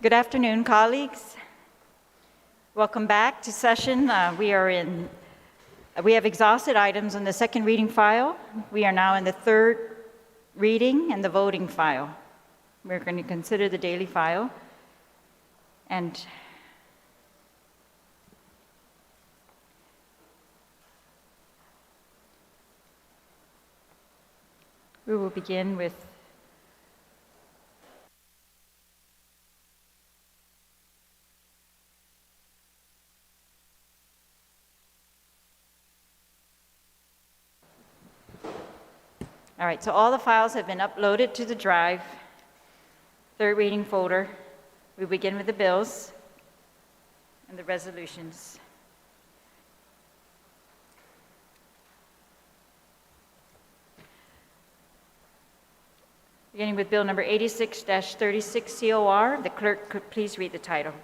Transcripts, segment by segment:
Good afternoon, colleagues. Welcome back to session. We have exhausted items on the second reading file. We are now in the third reading and the voting file. We're going to consider the daily file. And we will begin with all right, so all the files have been uploaded to the drive, third reading folder. We begin with the bills and the resolutions. Beginning with bill number 86-36 COR, the clerk could please read the title.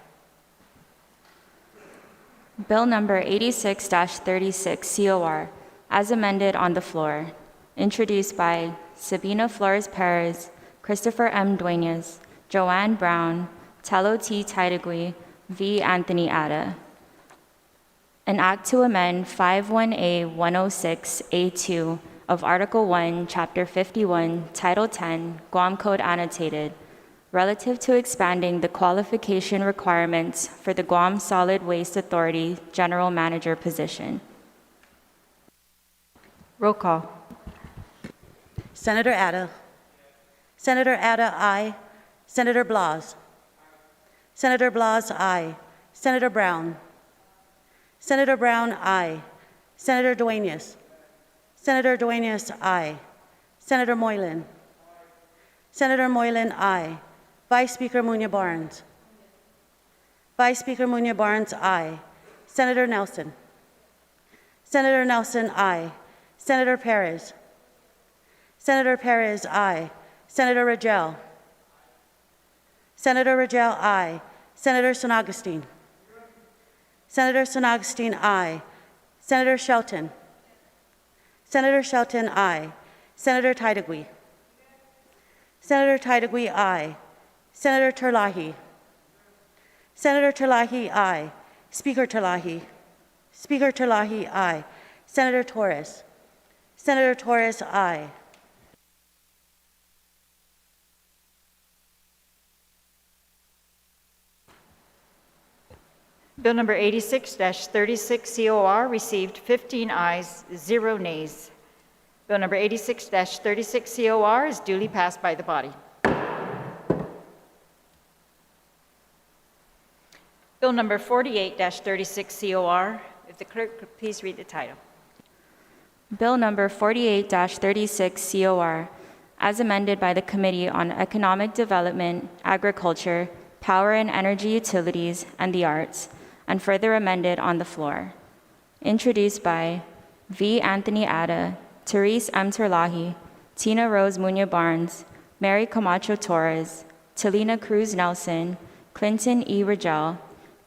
Bill number 86-36 COR, as amended on the floor. Introduced by Sabina Flores Perez, Christopher M. Duenas, Joanne Brown, Tello T. Titagui, V. Anthony Atta. An act to amend 51A-106A2 of Article 1, Chapter 51, Title 10, Guam Code Annotated, relative to expanding the qualification requirements for the Guam Solid Waste Authority General Manager position. Roll call. Senator Atta. Senator Atta, aye. Senator Blas. Senator Blas, aye. Senator Brown. Senator Brown, aye. Senator Duenas. Senator Duenas, aye. Senator Moylan. Senator Moylan, aye. Vice Speaker Muñoz-Barnes. Vice Speaker Muñoz-Barnes, aye. Senator Nelson. Senator Nelson, aye. Senator Perez. Senator Perez, aye. Senator Rangel. Senator Rangel, aye. Senator San Agustin. Senator San Agustin, aye. Senator Shelton. Senator Shelton, aye. Senator Titagui. Senator Titagui, aye. Senator Terlaje. Senator Terlaje, aye. Speaker Terlaje. Speaker Terlaje, aye. Senator Therese. Senator Therese, aye. Bill number 86-36 COR received 15 ayes, 0 nays. Bill number 86-36 COR is duly passed by the body. Bill number 48-36 COR, if the clerk could please read the title. Bill number 48-36 COR, as amended by the Committee on Economic Development, Agriculture, Power and Energy Utilities, and the Arts, and further amended on the floor. Introduced by V. Anthony Atta, Therese M. Terlaje, Tina Rose Muñoz-Barnes, Mary Camacho Torres, Talina Cruz Nelson, Clinton E. Rangel,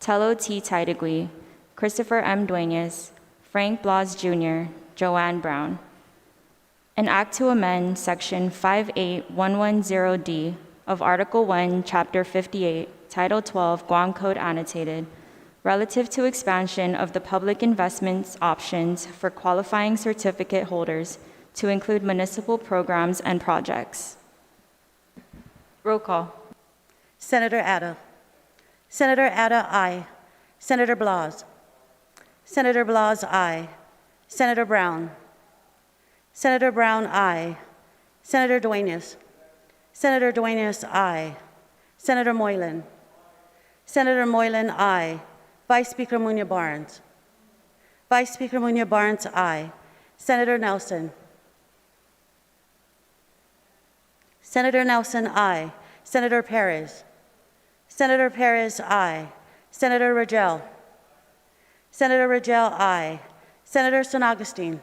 Tello T. Titagui, Christopher M. Duenas, Frank Blas Jr., Joanne Brown. An act to amend Section 58110D of Article 1, Chapter 58, Title 12, Guam Code Annotated, relative to expansion of the public investments options for qualifying certificate holders to include municipal programs and projects. Roll call. Senator Atta. Senator Atta, aye. Senator Blas. Senator Blas, aye. Senator Brown. Senator Brown, aye. Senator Duenas. Senator Duenas, aye. Senator Moylan. Senator Moylan, aye. Vice Speaker Muñoz-Barnes. Vice Speaker Muñoz-Barnes, aye. Senator Nelson. Senator Nelson, aye. Senator Perez. Senator Perez, aye. Senator Rangel. Senator Rangel, aye. Senator San Agustin.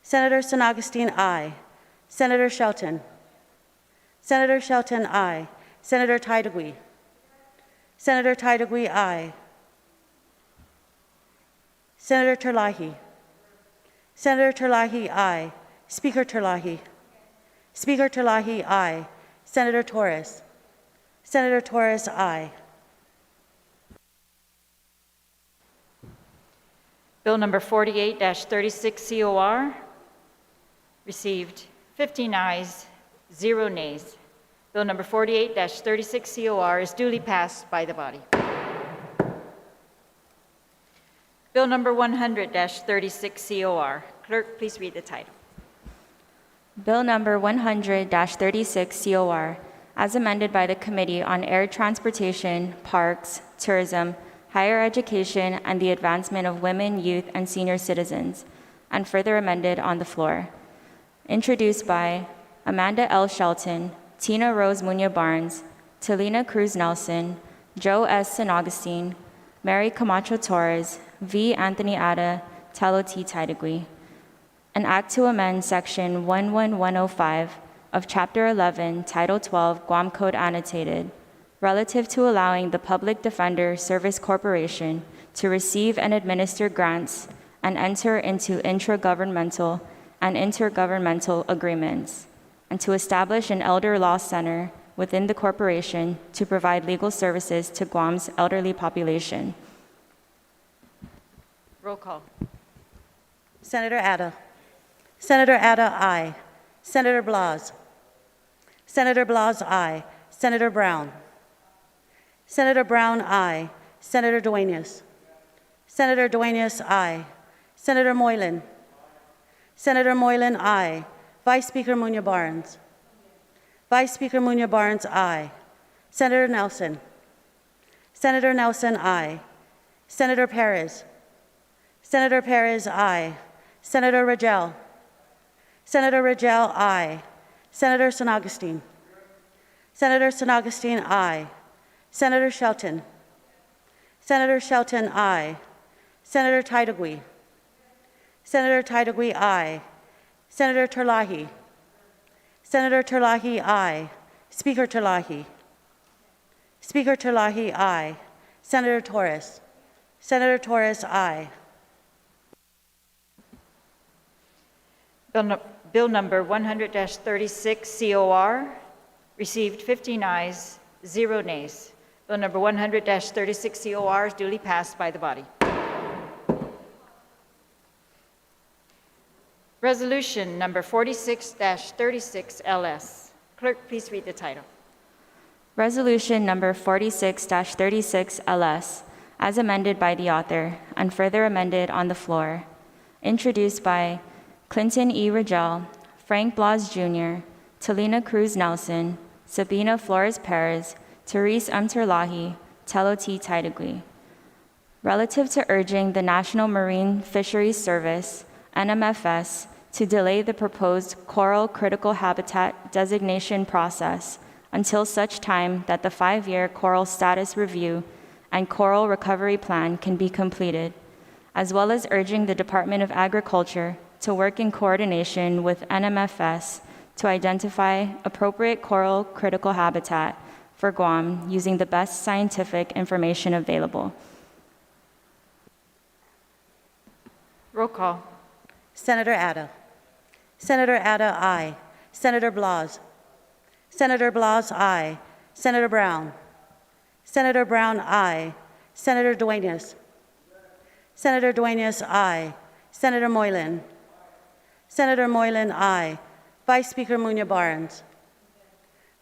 Senator San Agustin, aye. Senator Shelton. Senator Shelton, aye. Senator Titagui. Senator Titagui, aye. Senator Terlaje. Senator Terlaje, aye. Speaker Terlaje. Speaker Terlaje, aye. Senator Therese. Senator Torres, aye. Bill number 48-36 COR received 15 ayes, 0 nays. Bill number 48-36 COR is duly passed by the body. Bill number 100-36 COR. Clerk, please read the title. Bill number 100-36 COR, as amended by the Committee on Air Transportation, Parks, Tourism, Higher Education, and the Advancement of Women, Youth, and Senior Citizens, and further amended on the floor. Introduced by Amanda L. Shelton, Tina Rose Muñoz-Barnes, Talina Cruz Nelson, Joe S. San Agustin, Mary Camacho Torres, V. Anthony Ada, Telo T. Taitagui. An act to amend Section 11105 of Chapter 11, Title 12, Guam Code Annotated, relative to allowing the Public Defender Service Corporation to receive and administer grants and enter into intragovernmental and intergovernmental agreements, and to establish an elder law center within the corporation to provide legal services to Guam's elderly population. Roll call. Senator Ada. Senator Ada, aye. Senator Blas. Senator Blas, aye. Senator Brown. Senator Brown, aye. Senator Duenas. Senator Duenas, aye. Senator Moylan. Senator Moylan, aye. Vice Speaker Muñoz-Barnes. Vice Speaker Muñoz-Barnes, aye. Senator Nelson. Senator Nelson, aye. Senator Perez. Senator Perez, aye. Senator Rangel. Senator Rangel, aye. Senator San Agustin. Senator San Agustin, aye. Senator Shelton. Senator Shelton, aye. Senator Taitagui. Senator Taitagui, aye. Senator Terlaje. Senator Terlaje, aye. Speaker Terlaje. Speaker Terlaje, aye. Senator Torres. Senator Torres, aye. Bill number 100-36 COR received 15 ayes, 0 nays. Bill number 100-36 COR is duly passed by the body. Resolution number 46-36 LS. Clerk, please read the title. Resolution number 46-36 LS, as amended by the author and further amended on the floor. Introduced by Clinton E. Rangel, Frank Blas Jr., Talina Cruz Nelson, Sabina Flores Perez, Therese M. Terlaje, Telo T. Taitagui. Relative to urging the National Marine Fisheries Service, NMFS, to delay the proposed coral critical habitat designation process until such time that the 5-year coral status review and coral recovery plan can be completed, as well as urging the Department of Agriculture to work in coordination with NMFS to identify appropriate coral critical habitat for Guam using the best scientific information available. Roll call. Senator Ada. Senator Ada, aye. Senator Blas. Senator Blas, aye. Senator Brown. Senator Brown, aye. Senator Duenas. Senator Duenas, aye. Senator Moylan. Senator Moylan, aye. Vice Speaker Muñoz-Barnes.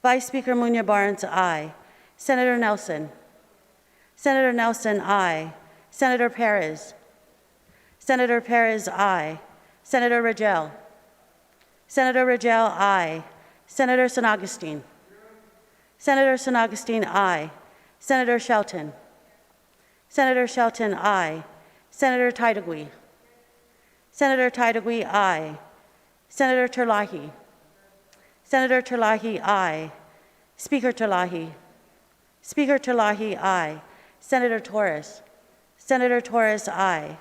Vice Speaker Muñoz-Barnes, aye. Senator Nelson. Senator Nelson, aye. Senator Perez. Senator Perez, aye. Senator Rangel. Senator Rangel, aye. Senator San Agustin. Senator San Agustin, aye. Senator Shelton. Senator Shelton, aye. Senator Taitagui. Senator Taitagui, aye. Senator Terlaje. Senator Terlaje, aye. Speaker Terlaje. Speaker Terlaje, aye. Senator Torres. Senator Torres, aye.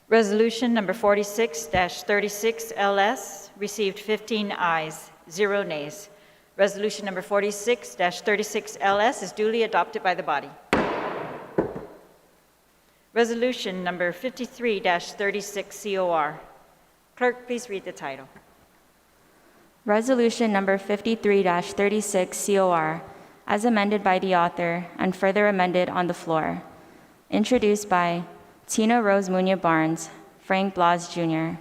Resolution number 46-36 LS received 15 ayes, 0 nays. Resolution number 46-36 LS is duly adopted by the body. Resolution number 53-36 COR. Clerk, please read the title. Resolution number 53-36 COR, as amended by the author and further amended on the floor. Introduced by Tina Rose Muñoz Barnes, Frank Blas Jr.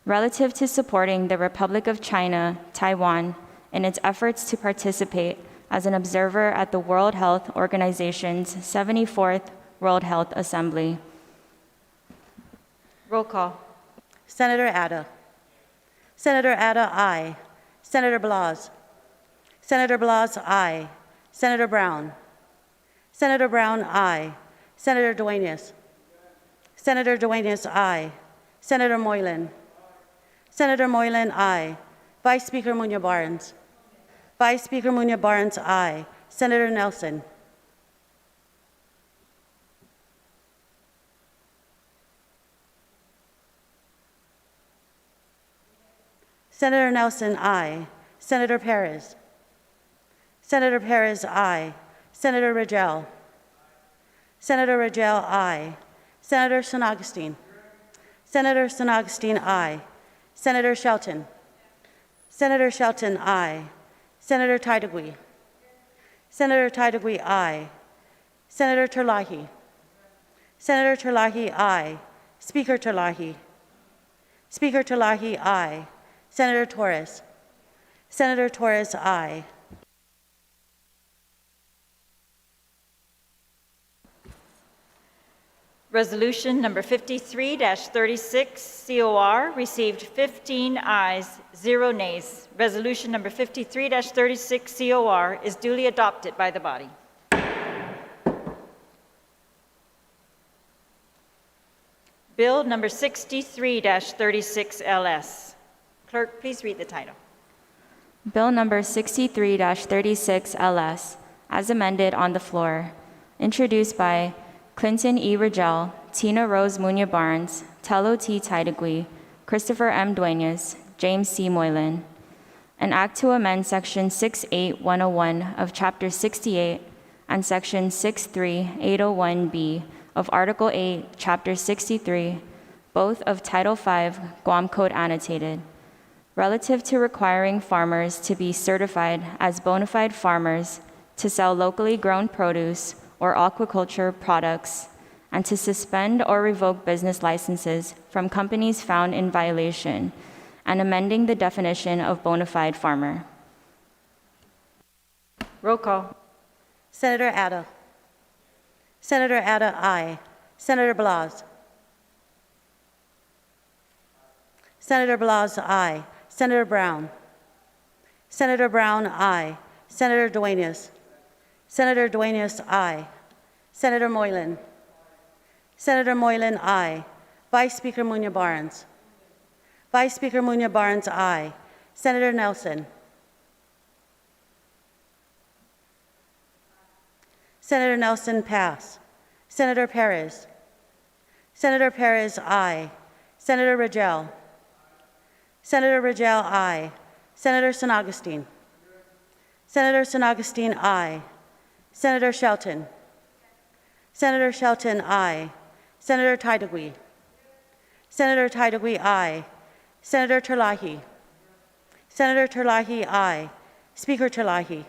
Relative to supporting the Republic of China, Taiwan, in its efforts to participate as an observer at the World Health Organization's 74th World Health Assembly. Roll call. Senator Ada. Senator Ada, aye. Senator Blas. Senator Blas, aye. Senator Brown. Senator Brown, aye. Senator Duenas. Senator Duenas, aye. Senator Moylan. Senator Moylan, aye. Vice Speaker Muñoz Barnes. Vice Speaker Muñoz Barnes, aye. Senator Nelson. Senator Nelson, aye. Senator Perez. Senator Perez, aye. Senator Rangel. Senator Rangel, aye. Senator San Agustin. Senator San Agustin, aye. Senator Shelton. Senator Shelton, aye. Senator Terlaje. Senator Terlaje, aye. Senator Terlaje. Senator Terlaje, aye. Speaker Terlaje. Speaker Terlaje, aye. Senator Therese. Senator Therese, aye. Resolution number 53-36 COR received 15 ayes, 0 nays. Resolution number 53-36 COR is duly adopted by the body. Bill number 63-36 LS. Clerk, please read the title. Bill number 63-36 LS, as amended on the floor. Introduced by Clinton E. Rangel, Tina Rose Muñoz Barnes, Tello T. Terlaje, Christopher M. Duenas, James C. Moylan. An act to amend Section 68101 of Chapter 68 and Section 63801B of Article 8, Chapter 63, both of Title V, Guam Code Annotated, relative to requiring farmers to be certified as bona fide farmers to sell locally grown produce or aquaculture products, and to suspend or revoke business licenses from companies found in violation, and amending the definition of bona fide farmer. Roll call. Senator Ada. Senator Ada, aye. Senator Blas. Senator Blas, aye. Senator Brown. Senator Brown, aye. Senator Duenas. Senator Duenas, aye. Senator Moylan. Senator Moylan, aye. Vice Speaker Muñoz Barnes. Vice Speaker Muñoz Barnes, aye. Senator Nelson. Senator Nelson, pass. Senator Perez. Senator Perez, aye. Senator Rangel. Senator Rangel, aye. Senator San Agustin. Senator San Agustin, aye. Senator Shelton. Senator Shelton, aye. Senator Terlaje. Senator Terlaje, aye. Senator Terlaje. Senator Terlaje, aye. Speaker Terlaje.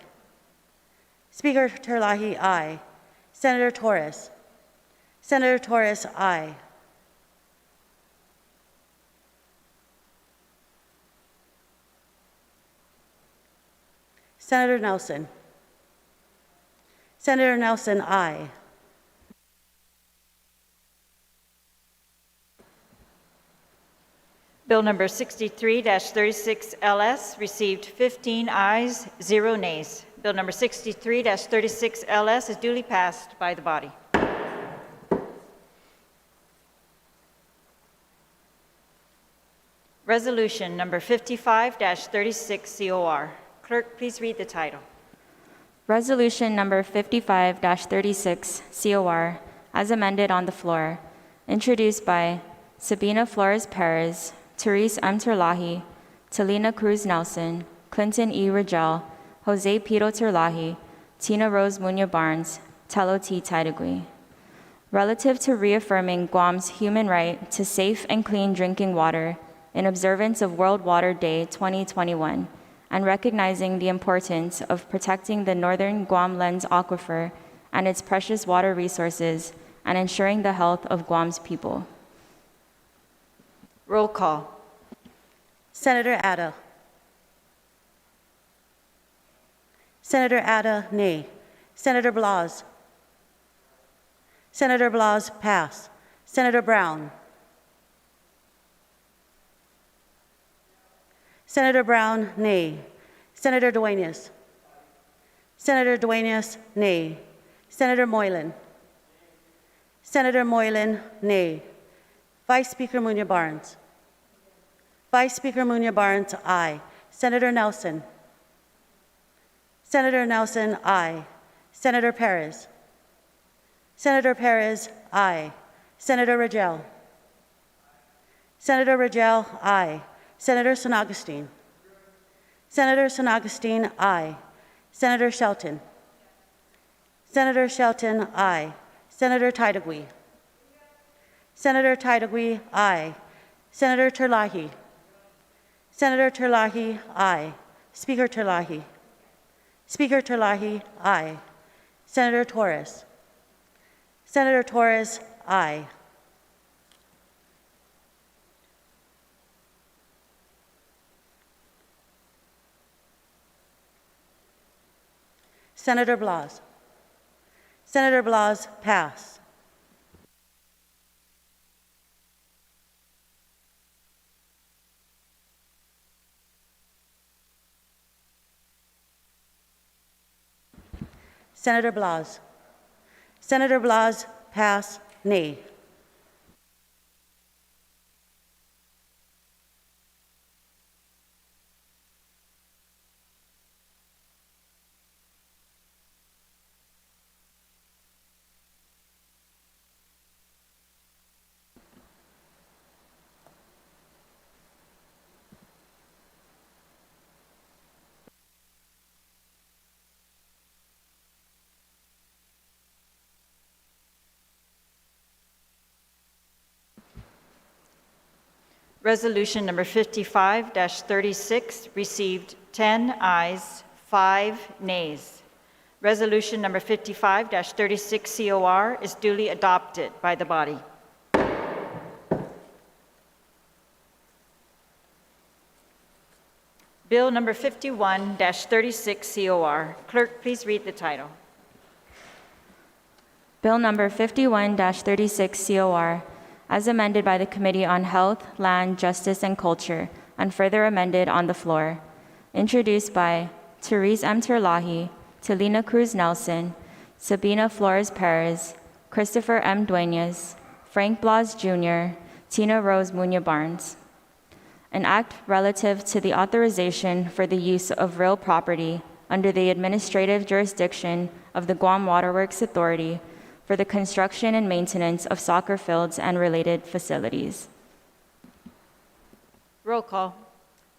Speaker Terlaje, aye. Senator Therese. Senator Therese, aye. Senator Nelson. Senator Nelson, aye. Bill number 63-36 LS received 15 ayes, 0 nays. Bill number 63-36 LS is duly passed by the body. Resolution number 55-36 COR. Clerk, please read the title. Resolution number 55-36 COR, as amended on the floor. Introduced by Sabina Flores Perez, Therese M. Terlaje, Talina Cruz Nelson, Clinton E. Rangel, Jose Pito Terlaje, Tina Rose Muñoz Barnes, Tello T. Terlaje. Relative to reaffirming Guam's human right to safe and clean drinking water in observance of World Water Day 2021, and recognizing the importance of protecting the northern Guam Lens Aquifer and its precious water resources and ensuring the health of Guam's people. Roll call. Senator Atta. Senator Atta, nay. Senator Blas. Senator Blas, pass. Senator Brown. Senator Brown, nay. Senator Duenas. Senator Duenas, nay. Senator Moylan. Senator Moylan, nay. Vice Speaker Muñoz-Barnes. Vice Speaker Muñoz-Barnes, aye. Senator Nelson. Senator Nelson, aye. Senator Perez. Senator Perez, aye. Senator Rangel. Senator Rangel, aye. Senator San Agustin. Senator San Agustin, aye. Senator Shelton. Senator Shelton, aye. Senator Terlaje. Senator Terlaje, aye. Senator Terlaje. Senator Terlaje, aye. Speaker Terlaje. Speaker Terlaje, aye. Senator Therese. Senator Therese, aye. Senator Blas. Senator Blas, pass. Senator Blas. Senator Blas, pass, nay. Resolution number 55-36 received 10 ayes, 5 nays. Resolution number 55-36 COR is duly adopted by the body. Bill number 51-36 COR. Clerk, please read the title. Bill number 51-36 COR, as amended by the Committee on Health, Land, Justice, and Culture, and further amended on the floor. Introduced by Therese M. Terlaje, Telina Cruz Nelson, Sabina Flores Perez, Christopher M. Duenas, Frank Blas Jr., Tina Rose Muñoz-Barnes. An act relative to the authorization for the use of real property under the administrative jurisdiction of the Guam Waterworks Authority for the construction and maintenance of soccer fields and related facilities. Roll call.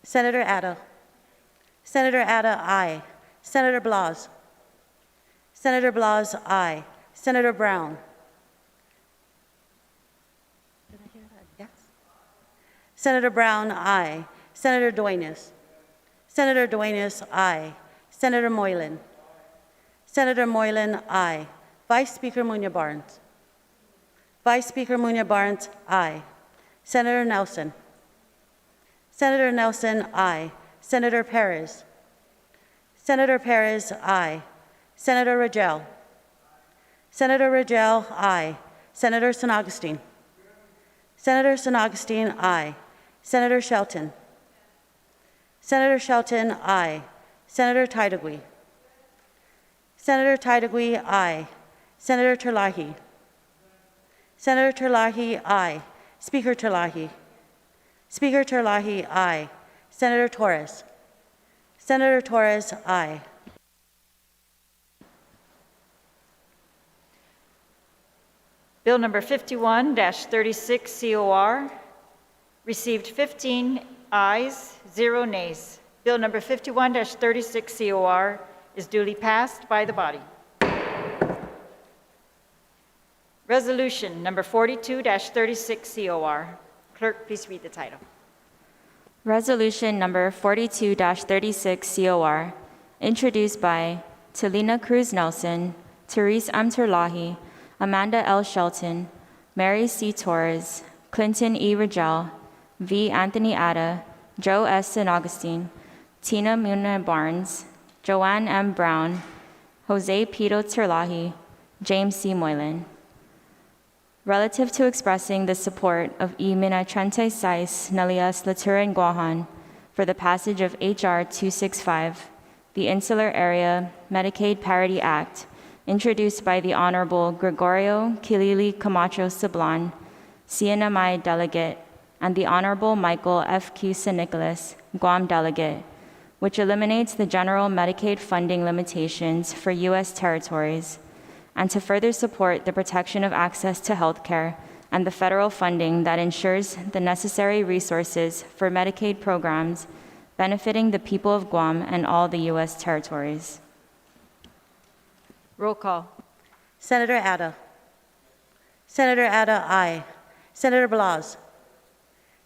Senator Atta. Senator Atta, aye. Senator Blas. Senator Blas, aye. Senator Brown. Did I hear that? Yes. Senator Brown, aye. Senator Duenas. Senator Duenas, aye. Senator Moylan. Senator Moylan, aye. Vice Speaker Muñoz-Barnes. Vice Speaker Muñoz-Barnes, aye. Senator Nelson. Senator Nelson, aye. Senator Perez. Senator Perez, aye. Senator Rangel. Senator Rangel, aye. Senator San Agustin. Senator San Agustin, aye. Senator Shelton. Senator Shelton, aye. Senator Terlaje. Senator Terlaje, aye. Senator Terlaje. Senator Terlaje, aye. Speaker Terlaje. Speaker Terlaje, aye. Senator Therese. Senator Therese, aye. Bill number 51-36 COR received 15 ayes, 0 nays. Bill number 51-36 COR is duly passed by the body. Resolution number 42-36 COR. Clerk, please read the title. Resolution number 42-36 COR, introduced by Talina Cruz Nelson, Therese M. Terlaje, Amanda L. Shelton, Mary C. Torres, Clinton E. Rigel, V. Anthony Atta, Joe S. St. Augustine, Tina Muna Barnes, Joanne M. Brown, Jose Pito Terlaje, James C. Moylan. Relative to expressing the support of E. Mina 36 Nalias Laturan Guahan for the passage of H.R. 265, the Insular Area Medicaid Parity Act, introduced by the Honorable Gregorio Kilili Camacho Sablan, CNMI Delegate, and the Honorable Michael F. Q. San Nicolas, Guam Delegate, which eliminates the general Medicaid funding limitations for U.S. territories, and to further support the protection of access to health care and the federal funding that ensures the necessary resources for Medicaid programs benefiting the people of Guam and all the U.S. territories. Roll call. Senator Atta. Senator Atta, aye. Senator Blas.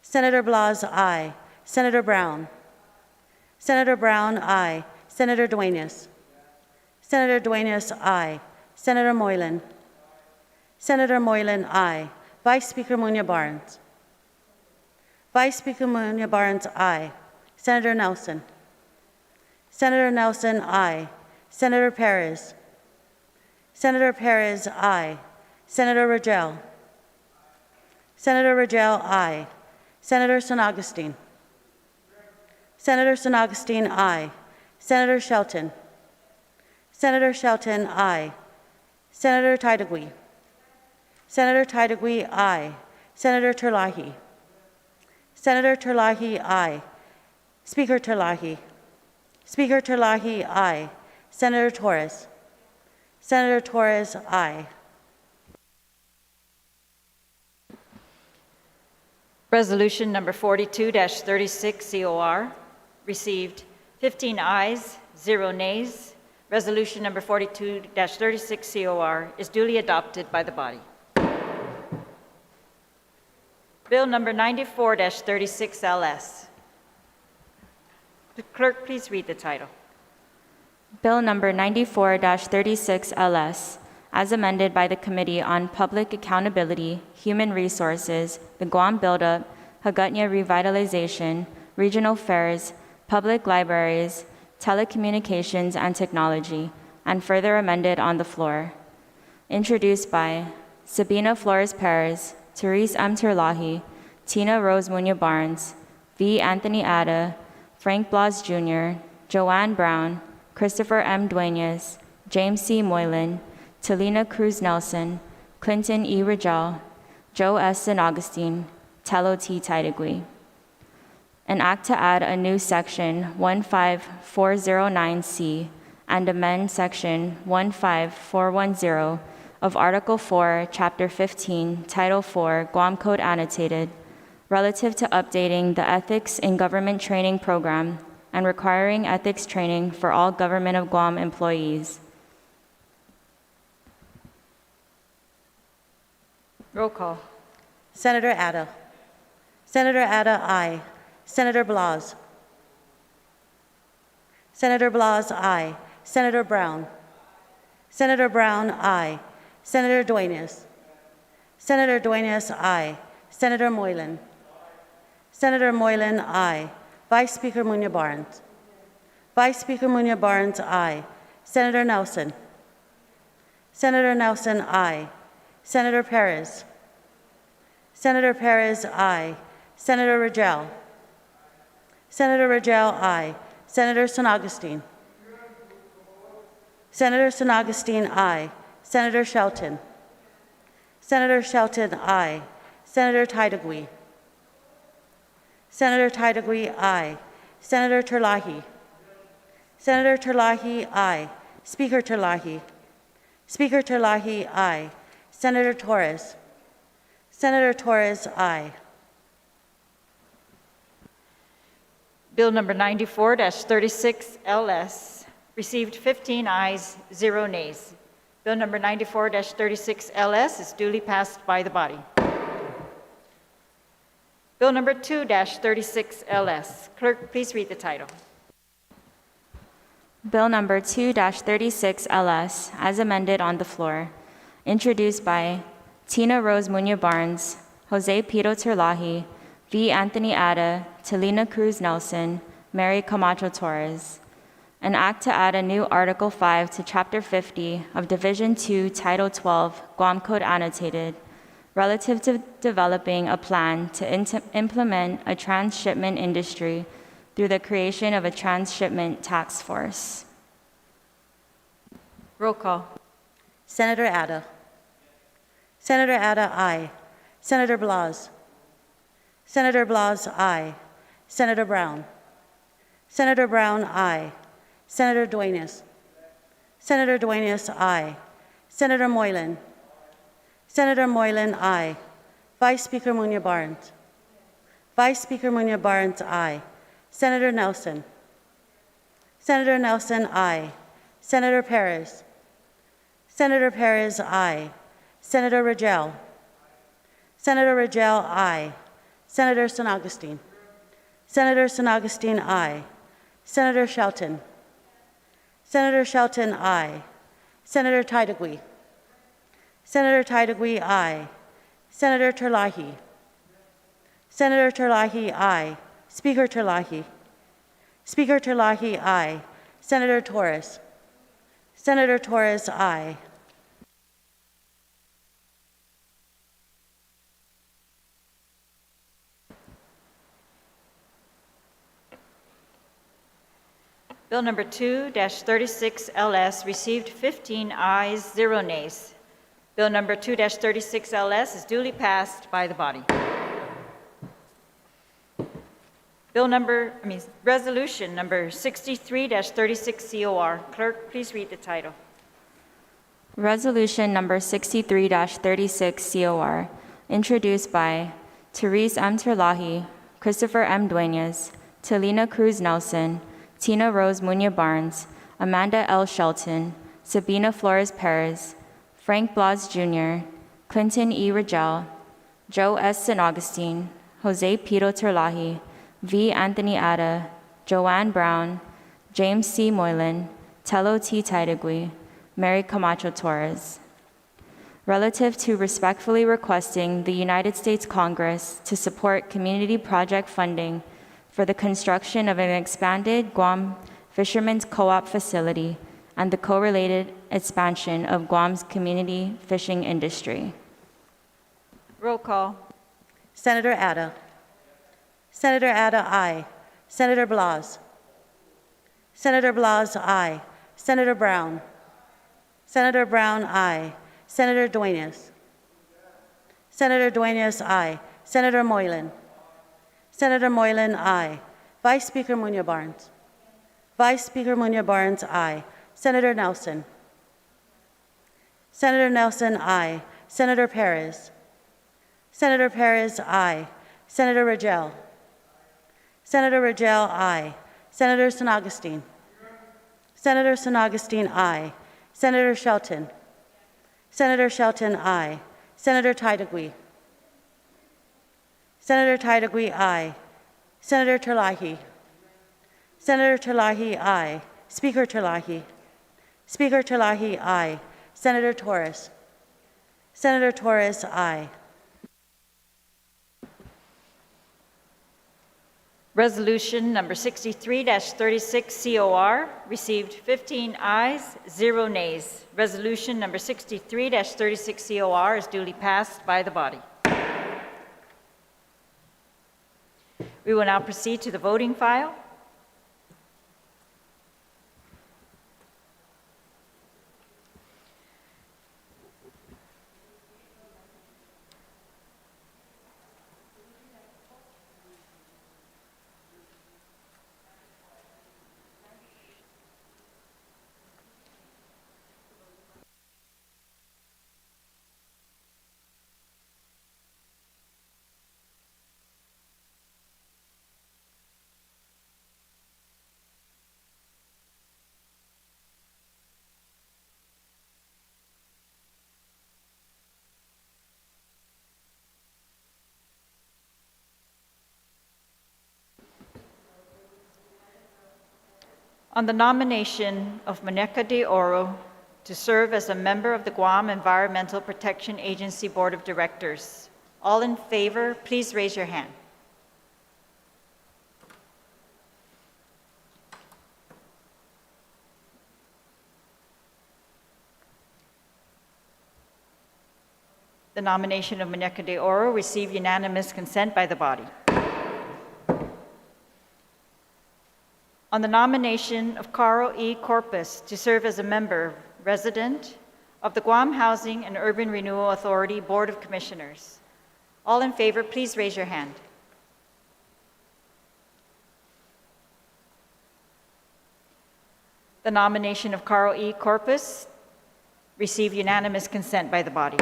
Senator Blas, aye. Senator Brown. Senator Brown, aye. Senator Duenas. Senator Duenas, aye. Senator Moylan. Senator Moylan, aye. Vice Speaker Munya Barnes. Vice Speaker Munya Barnes, aye. Senator Nelson. Senator Nelson, aye. Senator Perez. Senator Perez, aye. Senator Rigel. Senator Rigel, aye. Senator St. Augustine. Senator St. Augustine, aye. Senator Shelton. Senator Shelton, aye. Senator Titagui. Senator Titagui, aye. Senator Terlaje. Senator Terlaje, aye. Speaker Terlaje. Speaker Terlaje, aye. Senator Torres. Senator Torres, aye. Resolution number 42-36 COR received 15 ayes, 0 nays. Resolution number 42-36 COR is duly adopted by the body. Bill number 94-36 LS. The clerk, please read the title. Bill number 94-36 LS, as amended by the Committee on Public Accountability, Human Resources, the Guam Buildup, Hagutnya Revitalization, Regional Affairs, Public Libraries, Telecommunications and Technology, and further amended on the floor. Introduced by Sabina Flores Perez, Therese M. Terlaje, Tina Rose Munya Barnes, V. Anthony Atta, Frank Blas Jr., Joanne Brown, Christopher M. Duenas, James C. Moylan, Talina Cruz Nelson, Clinton E. Rigel, Joe S. St. Augustine, Telo T. Titagui. An act to add a new section 15409C and amend section 15410 of Article 4, Chapter 15, Title 4, Guam Code Annotated, relative to updating the Ethics in Government Training Program and requiring ethics training for all Government of Guam employees. Roll call. Senator Atta. Senator Atta, aye. Senator Blas. Senator Blas, aye. Senator Brown. Senator Brown, aye. Senator Duenas. Senator Duenas, aye. Senator Moylan. Senator Moylan, aye. Vice Speaker Munya Barnes. Vice Speaker Munya Barnes, aye. Senator Nelson. Senator Nelson, aye. Senator Perez. Senator Perez, aye. Senator Rigel. Senator Rigel, aye. Senator St. Augustine. Senator St. Augustine, aye. Senator Shelton. Senator Shelton, aye. Senator Titagui. Senator Titagui, aye. Senator Terlaje. Senator Terlaje, aye. Speaker Terlaje. Speaker Terlaje, aye. Senator Torres. Senator Torres, aye. Bill number 94-36 LS received 15 ayes, 0 nays. Bill number 94-36 LS is duly passed by the body. Bill number 2-36LS. Clerk, please read the title. Bill number 2-36LS, as amended on the floor, introduced by Tina Rose Muñoz Barnes, Jose Pito Terlaje, V. Anthony Ada, Telina Cruz Nelson, Mary Camacho Torres. An act to add a new Article 5 to Chapter 50 of Division 2, Title 12, Guam Code Annotated, relative to developing a plan to implement a transshipment industry through the creation of a transshipment task force. Roll call. Senator Ada. Senator Ada, aye. Senator Blas. Senator Blas, aye. Senator Brown. Senator Brown, aye. Senator Duenas. Senator Duenas, aye. Senator Moylan. Senator Moylan, aye. Vice Speaker Muñoz Barnes. Vice Speaker Muñoz Barnes, aye. Senator Nelson. Senator Nelson, aye. Senator Perez. Senator Perez, aye. Senator Rangel. Senator Rangel, aye. Senator San Agustin. Senator San Agustin, aye. Senator Shelton. Senator Shelton, aye. Senator Titagui. Senator Titagui, aye. Senator Terlaje. Senator Terlaje, aye. Speaker Terlaje. Speaker Terlaje, aye. Senator Torres. Senator Torres, aye. Bill number 2-36LS received 15 ayes, 0 nays. Bill number 2-36LS is duly passed by the body. Resolution number 63-36COR. Clerk, please read the title. Resolution number 63-36COR, introduced by Therese M. Terlaje, Christopher M. Duenas, Telina Cruz Nelson, Tina Rose Muñoz Barnes, Amanda L. Shelton, Sabina Flores Perez, Frank Blas Jr., Clinton E. Rangel, Joe S. San Agustin, Jose Pito Terlaje, V. Anthony Ada, Joanne Brown, James C. Moylan, Tello T. Titagui, Mary Camacho Torres. Relative to respectfully requesting the United States Congress to support community project funding for the construction of an expanded Guam Fishermen's Co-op facility and the correlated expansion of Guam's community fishing industry. Roll call. Senator Ada. Senator Ada, aye. Senator Blas. Senator Blas, aye. Senator Brown. Senator Brown, aye. Senator Duenas. Senator Duenas, aye. Senator Moylan. Senator Moylan, aye. Vice Speaker Muñoz Barnes. Vice Speaker Muñoz Barnes, aye. Senator Nelson. Senator Nelson, aye. Senator Perez. Senator Perez, aye. Senator Rangel. Senator Rangel, aye. Senator San Agustin. Senator San Agustin, aye. Senator Shelton. Senator Shelton, aye. Senator Titagui. Senator Titagui, aye. Senator Terlaje. Senator Terlaje, aye. Speaker Terlaje. Speaker Terlaje, aye. Senator Torres. Senator Torres, aye. Resolution number 63-36COR received 15 ayes, 0 nays. Resolution number 63-36COR is duly passed by the body. We will now proceed to the voting file. On the nomination of Monica de Oro to serve as a member of the Guam Environmental Protection Agency Board of Directors. All in favor, please raise your hand. The nomination of Monica de Oro received unanimous consent by the body. On the nomination of Carl E. Corpus to serve as a member, resident of the Guam Housing and Urban Renewal Authority Board of Commissioners. All in favor, please raise your hand. The nomination of Carl E. Corpus received unanimous consent by the body.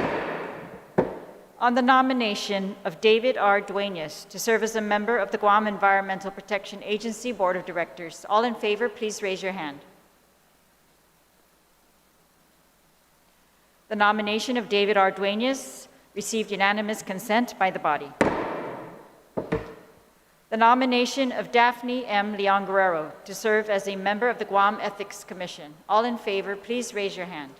On the nomination of David R. Duenas to serve as a member of the Guam Environmental Protection Agency Board of Directors. All in favor, please raise your hand. The nomination of David R. Duenas received unanimous consent by the body. The nomination of Daphne M. Leon Guerrero to serve as a member of the Guam Ethics Commission. All in favor, please raise your hand.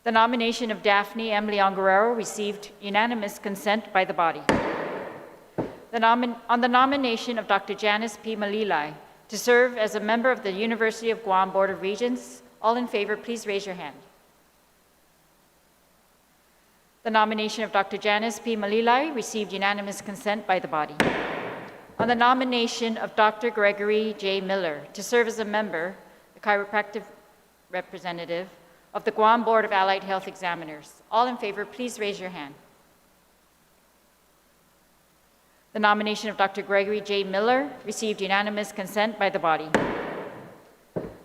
The nomination of Daphne M. Leon Guerrero received unanimous consent by the body. On the nomination of Dr. Janice P. Malilai to serve as a member of the University of Guam Board of Regents, all in favor, please raise your hand. The nomination of Dr. Janice P. Malilai received unanimous consent by the body. On the nomination of Dr. Gregory J. Miller to serve as a member, the chiropractic representative, of the Guam Board of Allied Health Examiners. All in favor, please raise your hand. The nomination of Dr. Gregory J. Miller received unanimous consent by the body.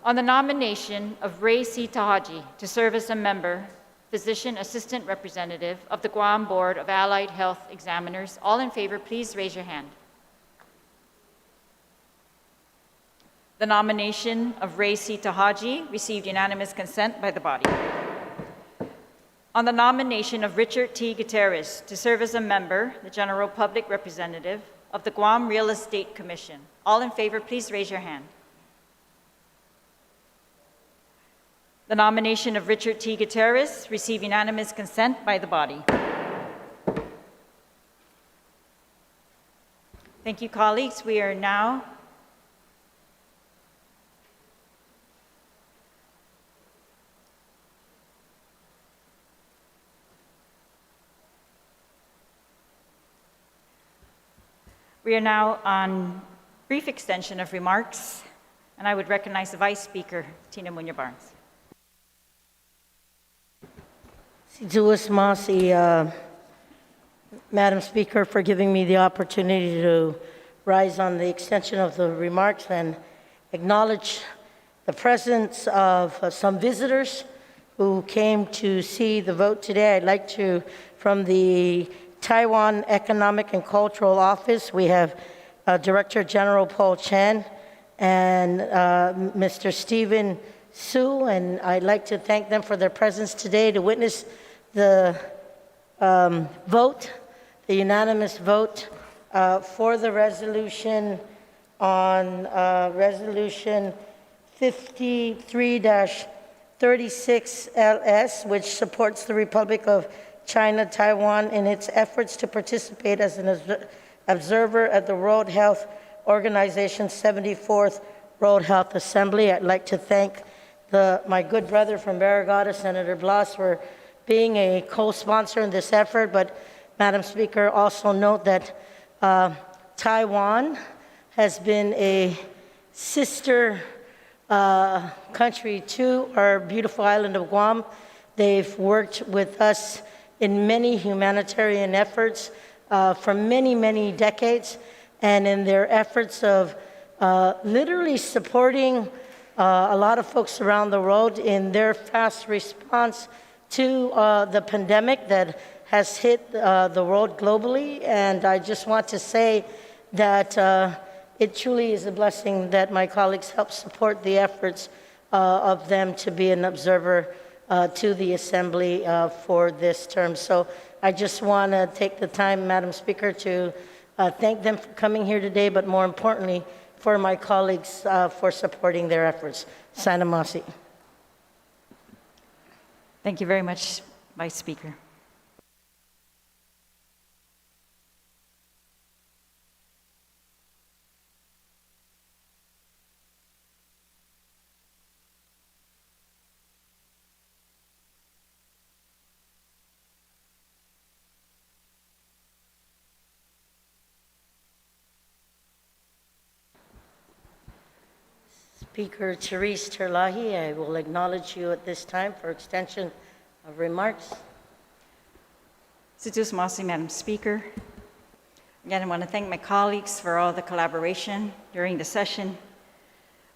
On the nomination of Ray C. Tahaji to serve as a member, physician assistant representative of the Guam Board of Allied Health Examiners, all in favor, please raise your hand. The nomination of Ray C. Tahaji received unanimous consent by the body. On the nomination of Richard T. Gutierrez to serve as a member, the General Public Representative of the Guam Real Estate Commission. All in favor, please raise your hand. The nomination of Richard T. Gutierrez received unanimous consent by the body. Thank you, colleagues. We are now on brief extension of remarks, and I would recognize the Vice Speaker, Tina Munya-Barnes. Madam Speaker, for giving me the opportunity to rise on the extension of the remarks and acknowledge the presence of some visitors who came to see the vote today. I'd like to, from the Taiwan Economic and Cultural Office, we have Director General Paul Chen and Mr. Stephen Su, and I'd like to thank them for their presence today to witness the vote, the unanimous vote for the resolution on Resolution 53-36 LS, which supports the Republic of China, Taiwan in its efforts to participate as an observer at the World Health Organization's 74th World Health Assembly. I'd like to thank my good brother from Barrigada, Senator Blas, for being a co-sponsor in this effort. But, Madam Speaker, also note that Taiwan has been a sister country to our beautiful island of Guam. They've worked with us in many humanitarian efforts for many, many decades, and in their efforts of literally supporting a lot of folks around the world in their fast response to the pandemic that has hit the world globally. And I just want to say that it truly is a blessing that my colleagues help support the efforts of them to be an observer to the Assembly for this term. So I just want to take the time, Madam Speaker, to thank them for coming here today, but more importantly, for my colleagues for supporting their efforts. Sana Masi. Thank you very much, Vice Speaker. Speaker Therese Terlaje, I will acknowledge you at this time for extension of remarks. Therese, Madam Speaker. Again, I want to thank my colleagues for all the collaboration during the session.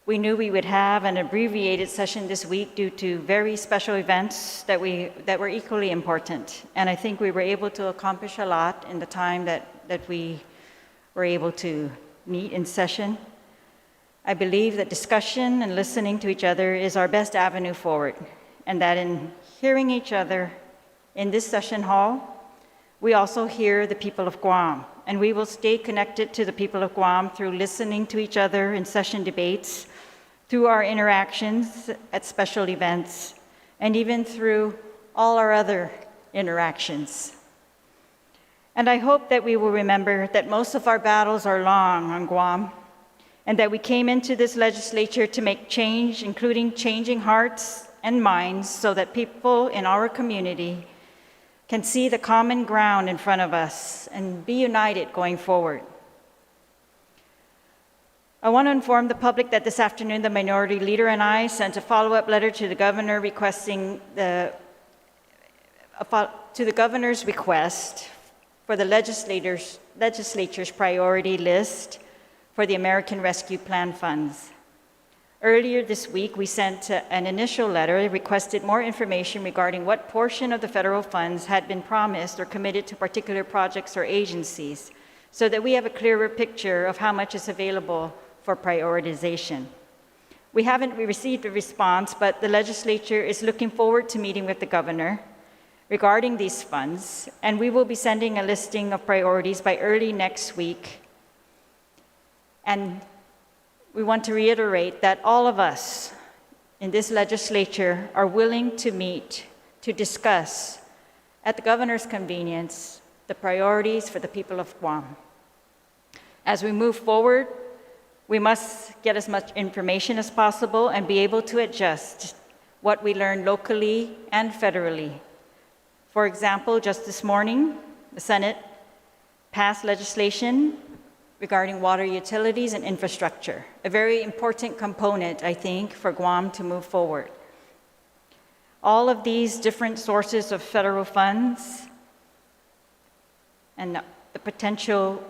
We knew we would have an abbreviated session this week due to very special events that were equally important. And I think we were able to accomplish a lot in the time that we were able to meet in session. I believe that discussion and listening to each other is our best avenue forward, and that in hearing each other in this session hall, we also hear the people of Guam, and we will stay connected to the people of Guam through listening to each other in session debates, through our interactions at special events, and even through all our other interactions. And I hope that we will remember that most of our battles are long on Guam, and that we came into this legislature to make change, including changing hearts and minds so that people in our community can see the common ground in front of us and be united going forward. I want to inform the public that this afternoon the Minority Leader and I sent a follow-up letter to the Governor requesting to the Governor's request for the legislature's priority list for the American Rescue Plan funds. Earlier this week, we sent an initial letter that requested more information regarding what portion of the federal funds had been promised or committed to particular projects or agencies, so that we have a clearer picture of how much is available for prioritization. We haven't received a response, but the legislature is looking forward to meeting with the governor regarding these funds, and we will be sending a listing of priorities by early next week. And we want to reiterate that all of us in this legislature are willing to meet to discuss, at the governor's convenience, the priorities for the people of Guam. As we move forward, we must get as much information as possible and be able to adjust what we learn locally and federally. For example, just this morning, the Senate passed legislation regarding water utilities and infrastructure, a very important component, I think, for Guam to move forward. All of these different sources of federal funds and the potential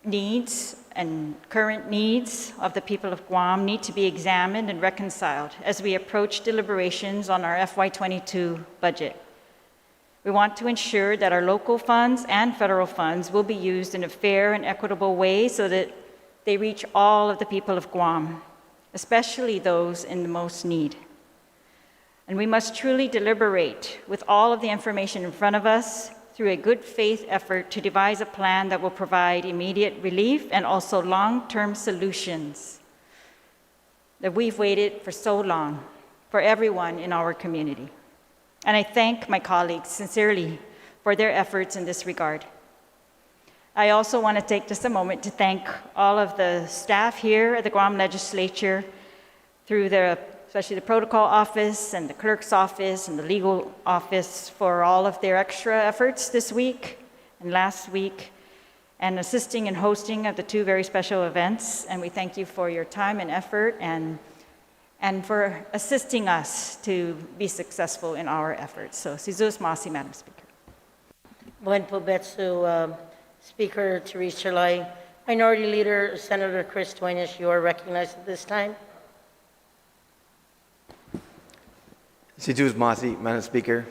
needs and current needs of the people of Guam need to be examined and reconciled as we approach deliberations on our FY22 budget. We want to ensure that our local funds and federal funds will be used in a fair and equitable way so that they reach all of the people of Guam, especially those in the most need. And we must truly deliberate with all of the information in front of us through a good faith effort to devise a plan that will provide immediate relief and also long-term solutions that we've waited for so long for everyone in our community. And I thank my colleagues sincerely for their efforts in this regard. I also want to take just a moment to thank all of the staff here at the Guam Legislature, especially the protocol office and the clerk's office and the legal office, for all of their extra efforts this week and last week, and assisting and hosting of the two very special events. And we thank you for your time and effort and for assisting us to be successful in our efforts. So, Sizus Masi, Madam Speaker. Buen Pobetsu, Speaker Therese Terlaje. Minority Leader Senator Chris Duenas, you are recognized at this time. Sizus Masi, Madam Speaker.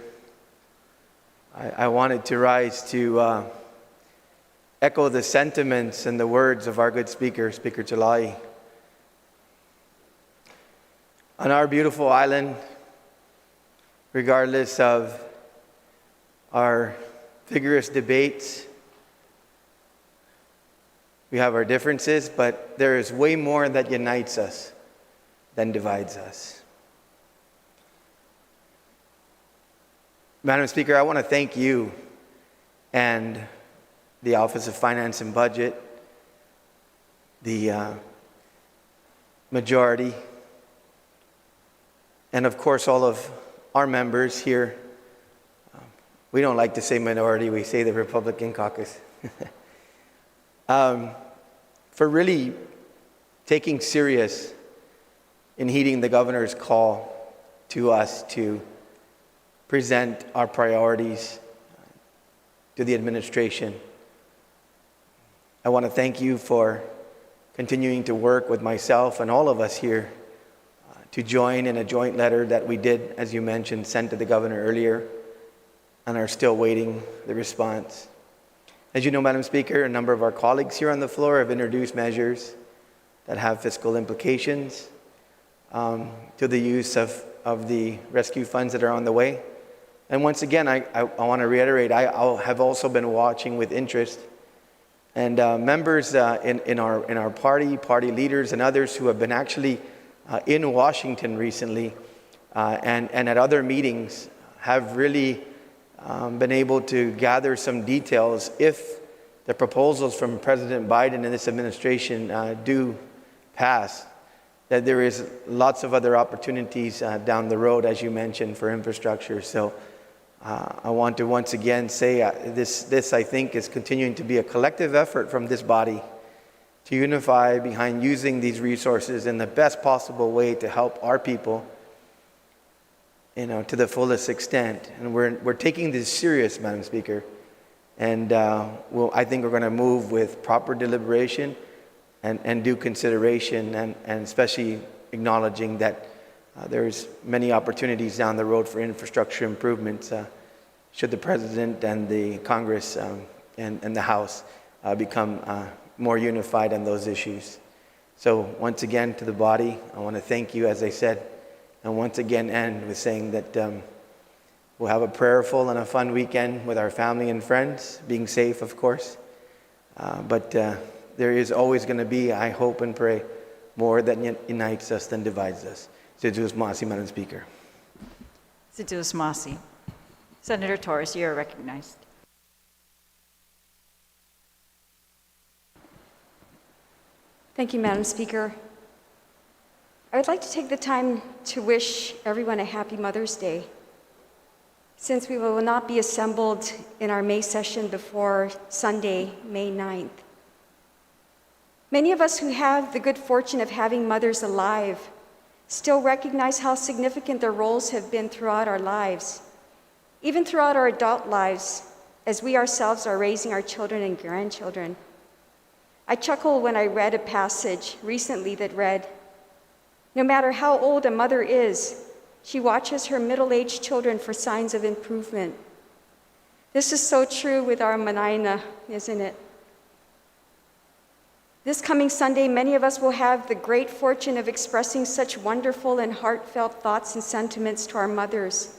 I wanted to rise to echo the sentiments and the words of our good speaker, Speaker Terlaje. On our beautiful island, regardless of our vigorous debates We have our differences, but there is way more that unites us than divides us. Madam Speaker, I want to thank you and the Office of Finance and Budget, the majority, and of course all of our members here. We don't like to say minority, we say the Republican caucus. For really taking serious in heeding the governor's call to us to present our priorities to the administration. I want to thank you for continuing to work with myself and all of us here to join in a joint letter that we did, as you mentioned, sent to the governor earlier, and are still waiting the response. As you know, Madam Speaker, a number of our colleagues here on the floor have introduced measures that have fiscal implications to the use of the rescue funds that are on the way. And once again, I want to reiterate, I have also been watching with interest, and members in our party leaders and others who have been actually in Washington recently and at other meetings have really been able to gather some details if the proposals from President Biden and this administration do pass, that there is lots of other opportunities down the road, as you mentioned, for infrastructure. So I want to once again say this, I think, is continuing to be a collective effort from this body to unify behind using these resources in the best possible way to help our people, to the fullest extent. And we're taking this serious, Madam Speaker. And I think we're going to move with proper deliberation and due consideration, and especially acknowledging that there's many opportunities down the road for infrastructure improvements should the President and the Congress and the House become more unified on those issues. So once again, to the body, I want to thank you, as I said, and once again end with saying that we'll have a prayerful and a fun weekend with our family and friends, being safe, of course. But there is always going to be, I hope and pray, more that unites us than divides us. Sidus Masi, Madam Speaker. Sidus Masi. Senator Torres, you are recognized. Thank you, Madam Speaker. I would like to take the time to wish everyone a happy Mother's Day. Since we will not be assembled in our May session before Sunday, May 9th. Many of us who have the good fortune of having mothers alive still recognize how significant their roles have been throughout our lives, even throughout our adult lives, as we ourselves are raising our children and grandchildren. I chuckled when I read a passage recently that read, "No matter how old a mother is, she watches her middle-aged children for signs of improvement." This is so true with our Manaina, isn't it? This coming Sunday, many of us will have the great fortune of expressing such wonderful and heartfelt thoughts and sentiments to our mothers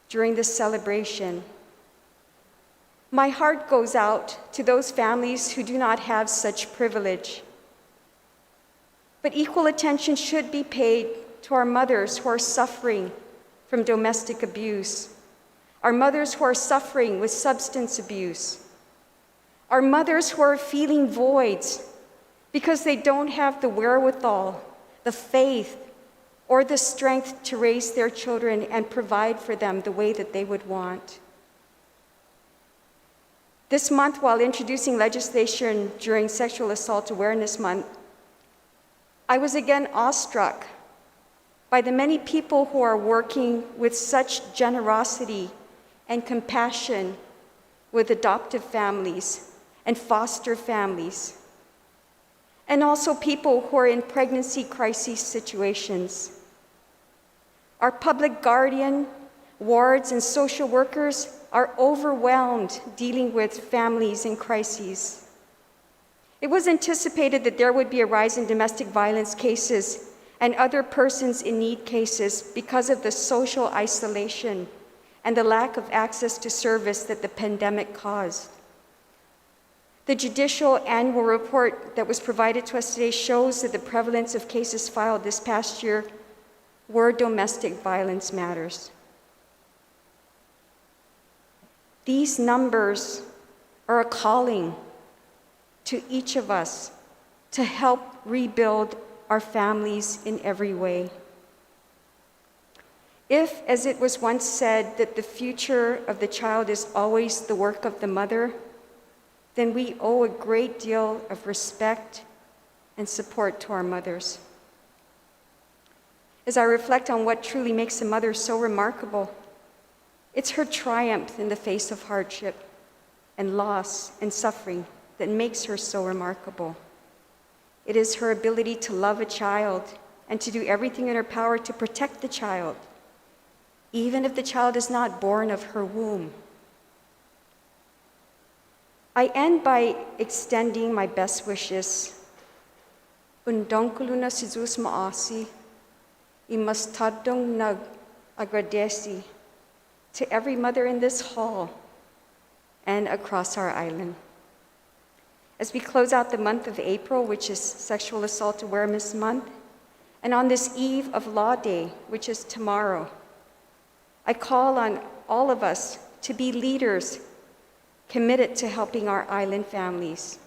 during this celebration. My heart goes out to those families who do not have such privilege. But equal attention should be paid to our mothers who are suffering from domestic abuse, our mothers who are suffering with substance abuse, our mothers who are feeling voids because they don't have the wherewithal, the faith, or the strength to raise their children and provide for them the way that they would want. This month, while introducing legislation during Sexual Assault Awareness Month, I was again awestruck by the many people who are working with such generosity and compassion with adoptive families and foster families, and also people who are in pregnancy crisis situations. Our public guardian, wards, and social workers are overwhelmed dealing with families in crises. It was anticipated that there would be a rise in domestic violence cases and other persons in need cases because of the social isolation and the lack of access to service that the pandemic caused. The judicial annual report that was provided to us today shows that the prevalence of cases filed this past year were domestic violence matters. These numbers are a calling to each of us to help rebuild our families in every way. If, as it was once said, that the future of the child is always the work of the mother, then we owe a great deal of respect and support to our mothers. As I reflect on what truly makes a mother so remarkable, it's her triumph in the face of hardship and loss and suffering that makes her so remarkable. It is her ability to love a child and to do everything in her power to protect the child, even if the child is not born of her womb. I end by extending my best wishes. Undongkuluna si Jesus maasi, imastadong nag-agradeci to every mother in this hall and across our island. As we close out the month of April, which is Sexual Assault Awareness Month, and on this eve of Law Day, which is tomorrow, I call on all of us to be leaders committed to helping our island families.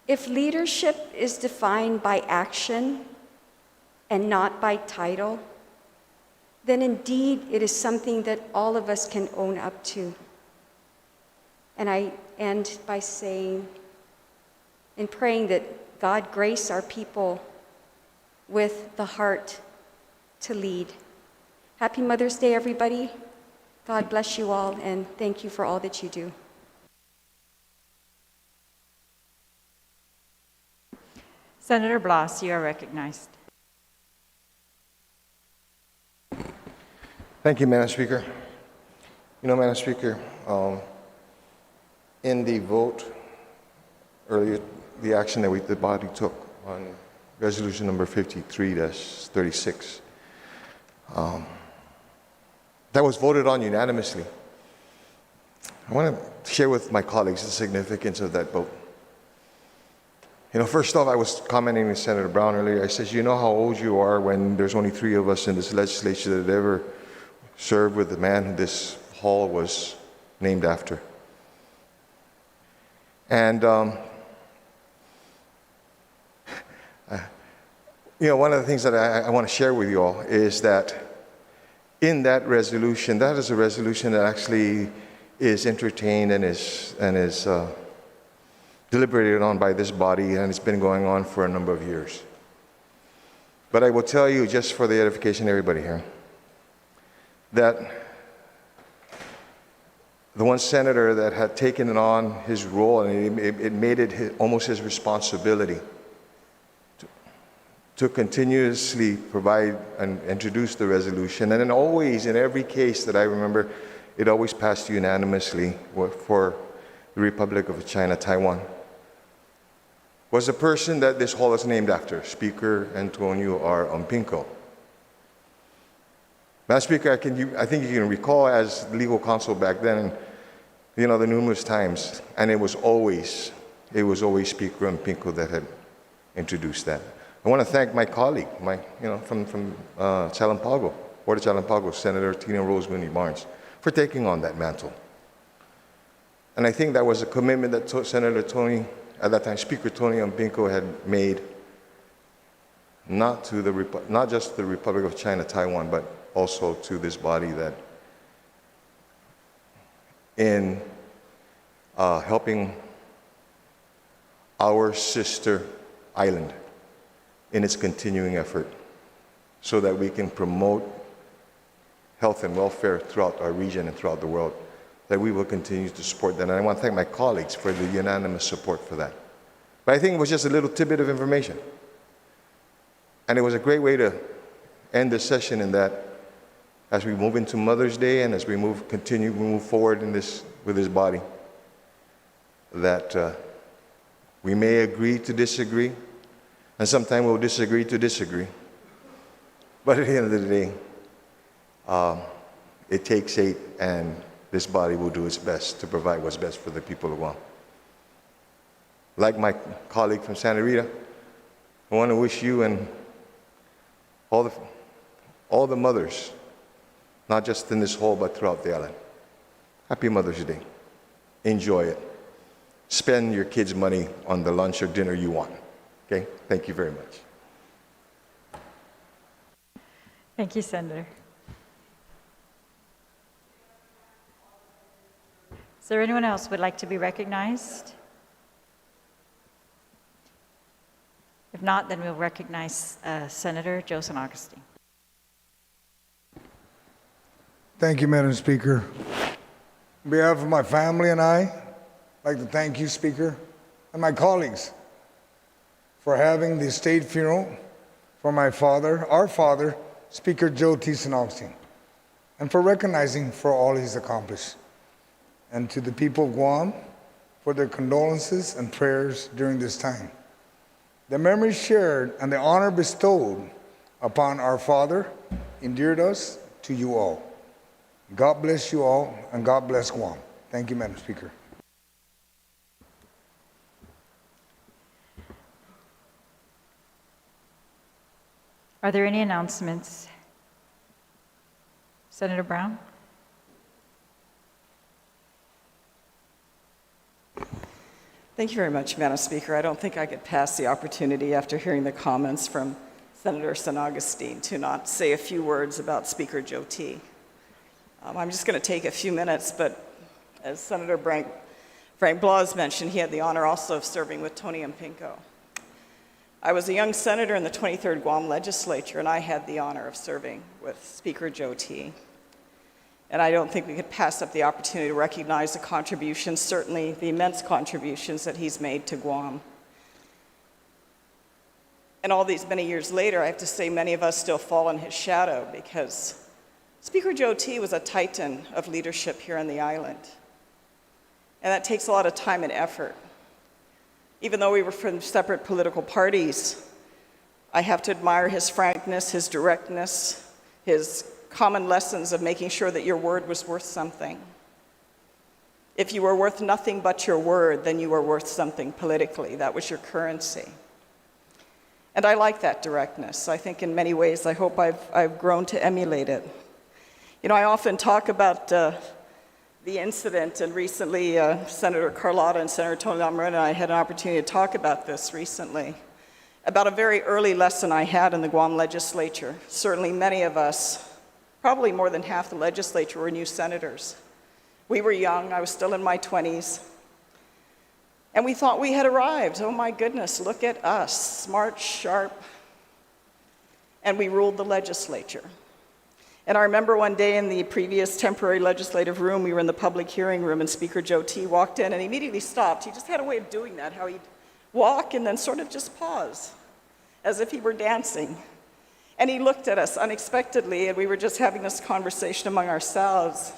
If leadership is defined by action and not by title, then indeed it is something that all of us can own up to. And I end by saying and praying that God grace our people with the heart to lead. Happy Mother's Day, everybody. God bless you all, and thank you for all that you do. Senator Blas, you are recognized. Thank you, Madam Speaker. You know, Madam Speaker, in the vote earlier, the action that the body took on resolution number 53-36, that was voted on unanimously. I want to share with my colleagues the significance of that vote. You know, first off, I was commenting to Senator Brown earlier. I said, you know how old you are when there's only 3 of us in this legislature that ever served with the man who this hall was named after. And, you know, one of the things that I want to share with you all is that in that resolution, that is a resolution that actually is entertained and is deliberated on by this body, and it's been going on for a number of years. But I will tell you, just for the edification of everybody here, that the one senator that had taken it on his role, and it made it almost his responsibility to continuously provide and introduce the resolution. And then always, in every case that I remember, it always passed unanimously for the Republic of China, Taiwan, was the person that this hall is named after, Speaker Antonio R. Umpinko. Madam Speaker, I think you can recall as legal counsel back then, you know, the numerous times, and it was always Speaker Umpinko that had introduced that. I want to thank my colleague, from Chalampago, Board of Chalampago, Senator Tina Rose Winnie Barnes, for taking on that mantle. And I think that was a commitment that Senator Tony, at that time, Speaker Tony Umpinko had made, not just the Republic of China, Taiwan, but also to this body, that in helping our sister island in its continuing effort so that we can promote health and welfare throughout our region and throughout the world, that we will continue to support that. And I want to thank my colleagues for the unanimous support for that. But I think it was just a little tidbit of information. And it was a great way to end this session, in that as we move into Mother's Day and as we move forward with this body, that we may agree to disagree, and sometimes we'll disagree to disagree. But at the end of the day, it takes 8, and this body will do its best to provide what's best for the people of Guam. like my colleague from Santa Rita, I want to wish you and all the mothers, not just in this hall, but throughout the island, Happy Mother's Day. Enjoy it. Spend your kids' money on the lunch or dinner you want. Okay? Thank you very much. Thank you, Senator. Is there anyone else who would like to be recognized? If not, then we'll recognize Senator Joseph Agustin. Thank you, Madam Speaker. On behalf of my family and I'd like to thank you, Speaker, and my colleagues for having the state funeral for my father, our father, Speaker Joe T. Augustine, and for recognizing for all he's accomplished. And to the people of Guam for their condolences and prayers during this time. The memories shared and the honor bestowed upon our father endeared us to you all. God bless you all, and God bless Guam. Thank you, Madam Speaker. Are there any announcements? Senator Brown? Thank you very much, Madam Speaker. I don't think I could pass the opportunity after hearing the comments from Senator San Agustin to not say a few words about Speaker Joe T. I'm just going to take a few minutes, but as Senator Frank Blas mentioned, he had the honor also of serving with Tony and Pinko. I was a young senator in the 23rd Guam Legislature, and I had the honor of serving with Speaker Joe T. And I don't think we could pass up the opportunity to recognize the contributions, certainly the immense contributions that he's made to Guam. And all these many years later, I have to say many of us still fall in his shadow because Speaker Joe T was a titan of leadership here on the island. And that takes a lot of time and effort. Even though we were from separate political parties, I have to admire his frankness, his directness, his common lessons of making sure that your word was worth something. If you were worth nothing but your word, then you were worth something politically. That was your currency. And I like that directness. I think in many ways, I hope I've grown to emulate it. You know, I often talk about the incident, and recently Senator Carlotta and Senator Tony and I had an opportunity to talk about this recently, about a very early lesson I had in the Guam Legislature. Certainly many of us, probably more than half the legislature, were new senators. We were young, I was still in my 20s, and we thought we had arrived. Oh my goodness, look at us, smart, sharp, and we ruled the legislature. And I remember one day in the previous temporary legislative room, we were in the public hearing room, and Speaker Joe T. walked in and immediately stopped. He just had a way of doing that, how he'd walk and then sort of just pause, as if he were dancing. And he looked at us unexpectedly, and we were just having this conversation among ourselves.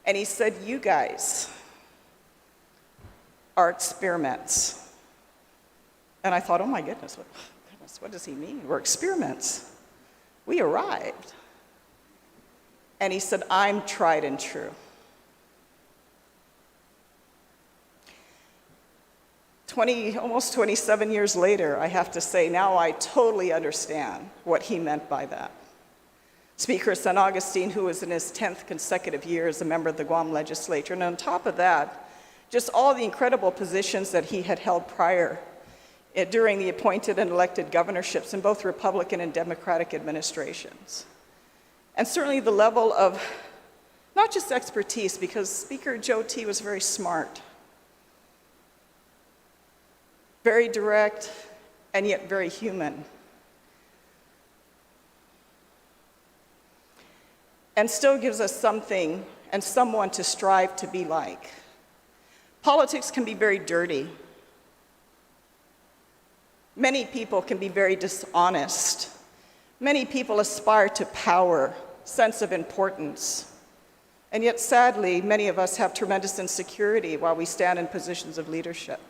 And he said, "You guys are experiments." And I thought, oh my goodness, what does he mean? We're experiments. We arrived. And he said, "I'm tried and true." Almost 27 years later, I have to say, now I totally understand what he meant by that. Speaker San Agustin, who was in his 10th consecutive year as a member of the Guam Legislature, and on top of that, just all the incredible positions that he had held prior during the appointed and elected governorships in both Republican and Democratic administrations. And certainly the level of not just expertise, because Speaker Joe T. was very smart, very direct, and yet very human. And still gives us something and someone to strive to be like. Politics can be very dirty. Many people can be very dishonest. Many people aspire to power, sense of importance. And yet, sadly, many of us have tremendous insecurity while we stand in positions of leadership.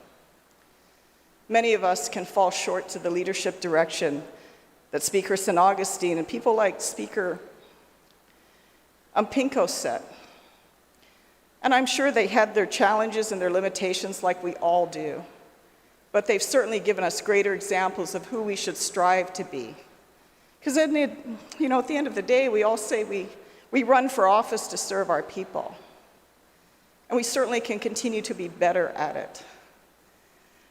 Many of us can fall short to the leadership direction that Speaker San Agustin and people like Speaker Pinko set. And I'm sure they had their challenges and their limitations like we all do. but they've certainly given us greater examples of who we should strive to be. Because at the end of the day, we all say we run for office to serve our people. And we certainly can continue to be better at it.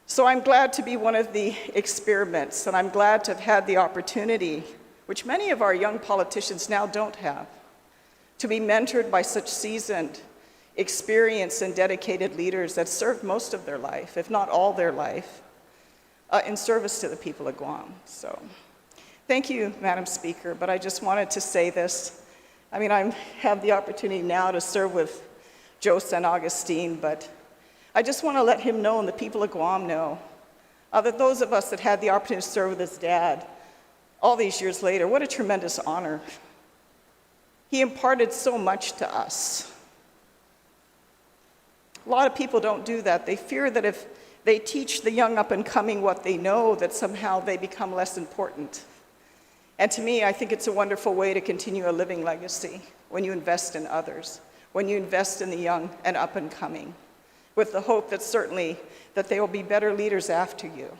So I'm glad to be one of the experiments, and I'm glad to have had the opportunity, which many of our young politicians now don't have, to be mentored by such seasoned, experienced, and dedicated leaders that served most of their life, if not all their life, in service to the people of Guam. So thank you, Madam Speaker, but I just wanted to say this. I mean, I have the opportunity now to serve with Joe San Agustin, but I just want to let him know and the people of Guam know that those of us that had the opportunity to serve with his dad all these years later, what a tremendous honor. He imparted so much to us. A lot of people don't do that. They fear that if they teach the young up and coming what they know, that somehow they become less important. And to me, I think it's a wonderful way to continue a living legacy when you invest in others, when you invest in the young and up and coming, with the hope that certainly that they will be better leaders after you.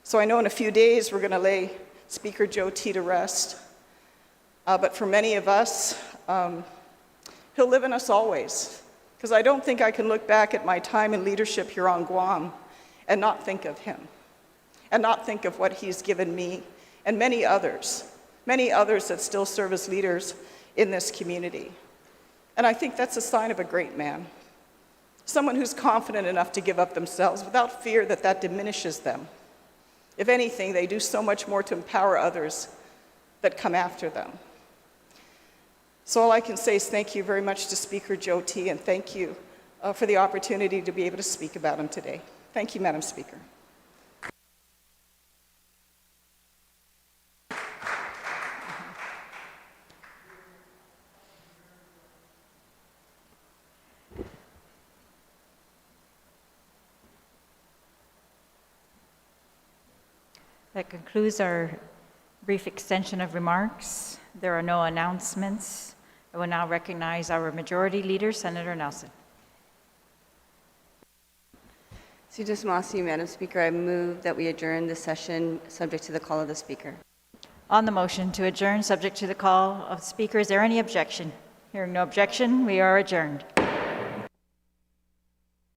So I know in a few days we're going to lay Speaker Joe T. to rest, but for many of us, he'll live in us always, because I don't think I can look back at my time in leadership here on Guam and not think of him, and not think of what he's given me and many others that still serve as leaders in this community. And I think that's a sign of a great man. Someone who's confident enough to give up themselves without fear that that diminishes them. If anything, they do so much more to empower others that come after them. So all I can say is thank you very much to Speaker Joe T., and thank you for the opportunity to be able to speak about him today. Thank you, Madam Speaker. That concludes our brief extension of remarks. There are no announcements. I will now recognize our Majority Leader, Senator Nelson. Sudas Masi, Madam Speaker, I move that we adjourn this session subject to the call of the Speaker. On the motion to adjourn, subject to the call of the Speaker, is there any objection? Hearing no objection, we are adjourned.